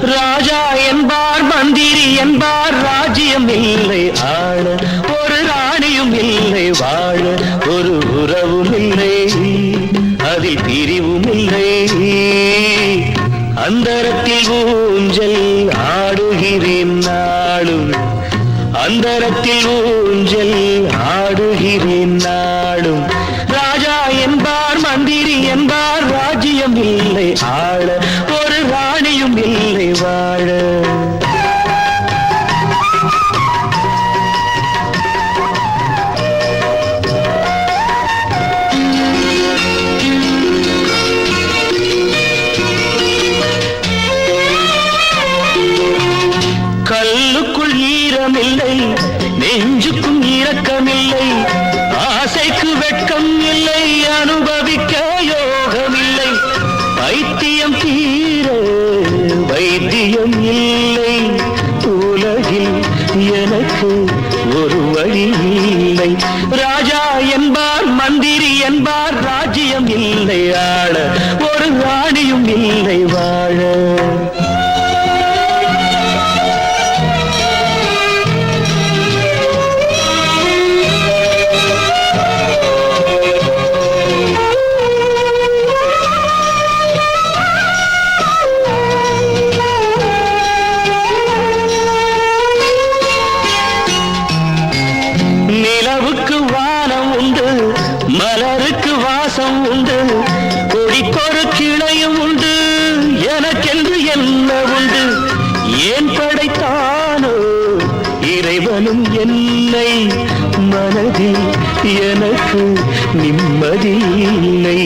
ராஜா என்பார் மந்திரி என்பார் ராஜ்யம் இல்லை ஆள ஒரு ராணியும் இல்லை வாழ ஒரு உறவும் இல்லை அதில் பிரிவும் இல்லை அந்தரத்தில் ஊஞ்சல் ஆடுகிறேன் நாளும் அந்தரத்தில் ஊஞ்சல் ஆடுகிறேன் நாளும் ராஜா என்பார் மந்திரி என்பார் ராஜ்யம் இல்லை ஆள ஒரு ராணியும் இல்லை வாழ கல்லுக்குள் ஈரமில்லை நெஞ்சுக்கும் இரக்கமில்லை ஆசைக்கு வெட்கம் இல்லை அனுபவிக்க யோகமில்லை வைத்தியம் தீர வைத்தியம் இல்லை உலகில் எனக்கு ஒரு வழி இல்லை ராஜா என்பார் மந்திரி என்பார் ராஜ்யம் இல்லை ஆள ஒரு ராணியும் இல்லை வாழ நிலவுக்கு வானம் உண்டு மலருக்கு வாசம் உண்டு கொடிக்கொரு கிளையும் உண்டு எனக்கென்று என்ன உண்டு ஏன் படைத்தானோ இறைவனும் என்னை மனதில் எனக்கு நிம்மதி இல்லை